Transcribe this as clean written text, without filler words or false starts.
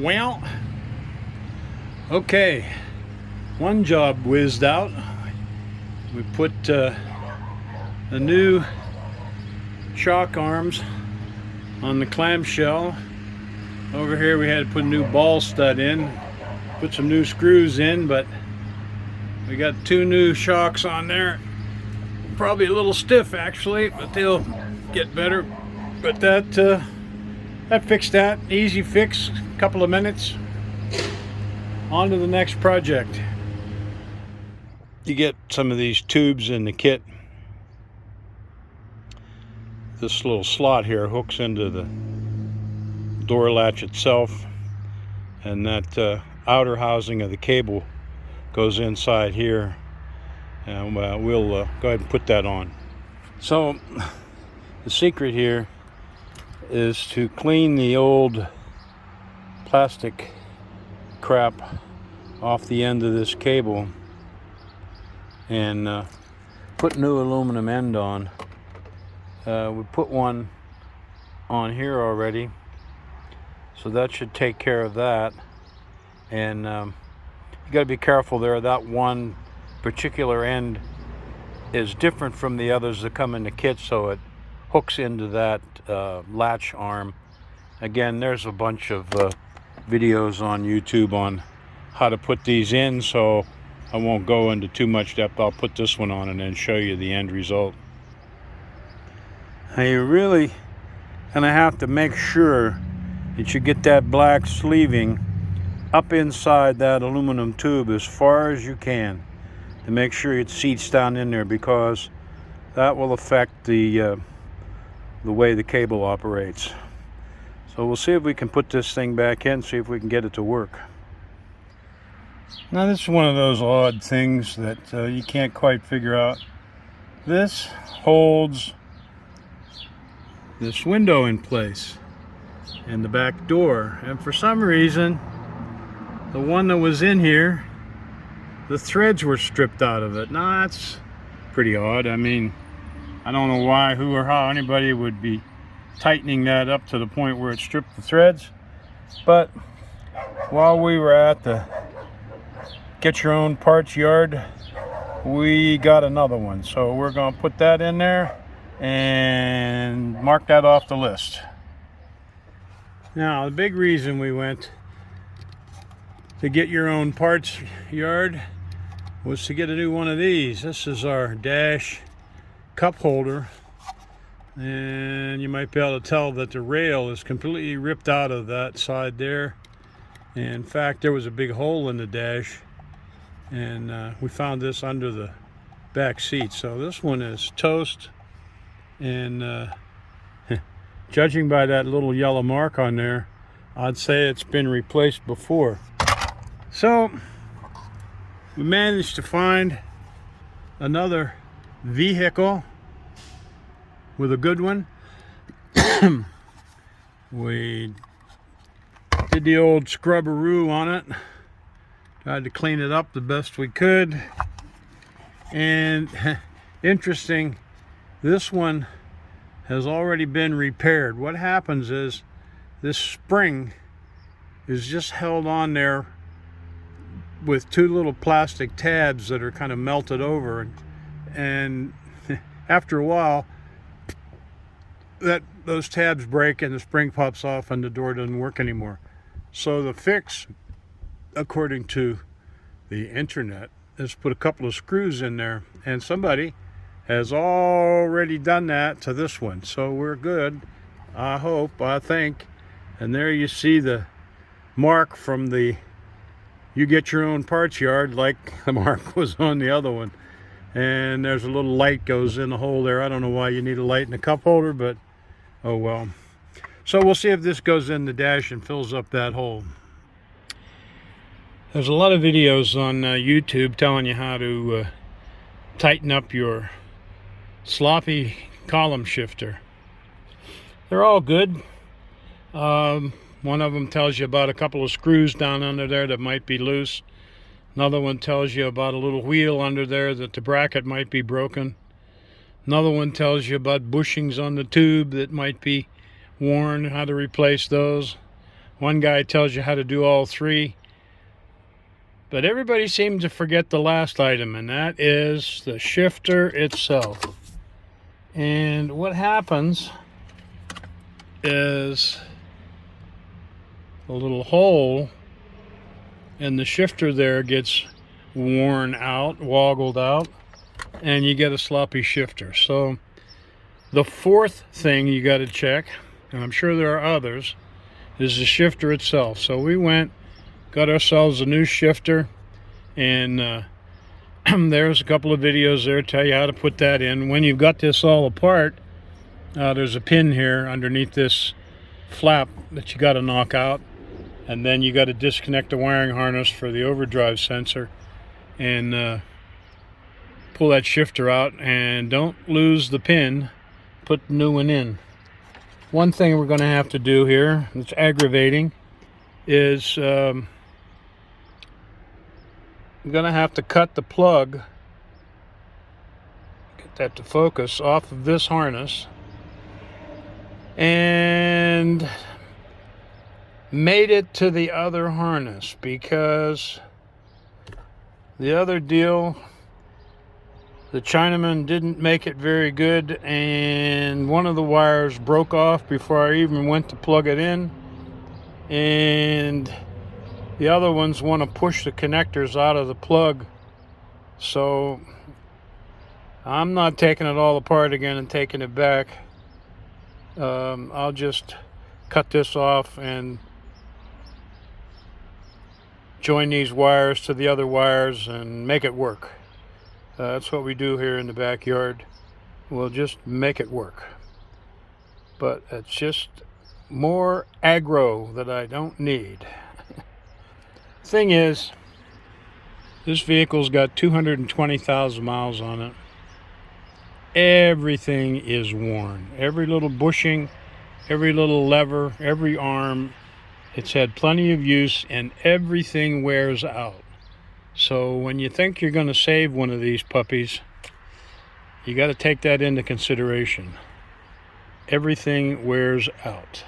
Well, okay, one job whizzed out. We put the new shock arms on the clamshell. Over here we had to put a new ball stud in, put some new screws in, but we got two new shocks on there. Probably a little stiff actually, but they'll get better. But that fixed that. Easy fix, a couple of minutes. On to the next project. You get some of these tubes in the kit. This little slot here hooks into the door latch itself, and that outer housing of the cable goes inside here, and we'll go ahead and put that on. So the secret here is to clean the old plastic crap off the end of this cable and put new aluminum end on. We put one on here already, so that should take care of that. And you got to be careful there. That one particular end is different from the others that come in the kit, so it hooks into that latch arm. Again, there's a bunch of videos on YouTube on how to put these in, so I won't go into too much depth. I'll put this one on and then show you the end result. Now you really gonna have to make sure that you get that black sleeving up inside that aluminum tube as far as you can to make sure it seats down in there, because that will affect the way the cable operates. So we'll see if we can put this thing back in, see if we can get it to work. Now this is one of those odd things that you can't quite figure out. This holds this window in place and the back door, and for some reason the one that was in here, the threads were stripped out of it. Now that's pretty odd. I mean, I don't know why, who or how anybody would be tightening that up to the point where it stripped the threads. But while we were at the get your own parts yard, we got another one. So we're going to put that in there and mark that off the list. Now, the big reason we went to get your own parts yard was to get a new one of these. This is our dash cup holder, and you might be able to tell that the rail is completely ripped out of that side there. And in fact, there was a big hole in the dash, and we found this under the back seat. So this one is toast, and judging by that little yellow mark on there, I'd say it's been replaced before. So we managed to find another vehicle with a good one. We did the old scrubberoo on it, tried to clean it up the best we could, and interesting, this one has already been repaired. What happens is this spring is just held on there with two little plastic tabs that are kind of melted over, and after a while those tabs break and the spring pops off and the door doesn't work anymore. So the fix, according to the internet, is put a couple of screws in there, and somebody has already done that to this one. So we're good, I hope, I think. And there you see the mark from the you get your own parts yard, like the mark was on the other one. And there's a little light goes in the hole there. I don't know why you need a light in a cup holder, but oh well. So we'll see if this goes in the dash and fills up that hole. There's a lot of videos on YouTube telling you how to tighten up your sloppy column shifter. They're all good. One of them tells you about a couple of screws down under there that might be loose. Another one tells you about a little wheel under there that the bracket might be broken. Another one tells you about bushings on the tube that might be worn, how to replace those. One guy tells you how to do all three. But everybody seems to forget the last item, and that is the shifter itself. And what happens is a little hole in the shifter there gets worn out, woggled out, and you get a sloppy shifter. So the fourth thing you got to check, and I'm sure there are others, is the shifter itself. So we went, got ourselves a new shifter, and there's a couple of videos there tell you how to put that in. When you've got this all apart, there's a pin here underneath this flap that you got to knock out, and then you got to disconnect the wiring harness for the overdrive sensor and pull that shifter out, and don't lose the pin, put the new one in. One thing we're going to have to do here that's aggravating is we're going to have to cut the plug, get that to focus, off of this harness, and made it to the other harness, because the other deal, the Chinaman didn't make it very good, and one of the wires broke off before I even went to plug it in, and the other ones want to push the connectors out of the plug. So I'm not taking it all apart again and taking it back. I'll just cut this off and join these wires to the other wires and make it work. That's what we do here in the backyard. We'll just make it work. But it's just more aggro that I don't need. Thing is, this vehicle's got 220,000 miles on it. Everything is worn. Every little bushing, every little lever, every arm. It's had plenty of use, and everything wears out. So when you think you're going to save one of these puppies, you got to take that into consideration. Everything wears out.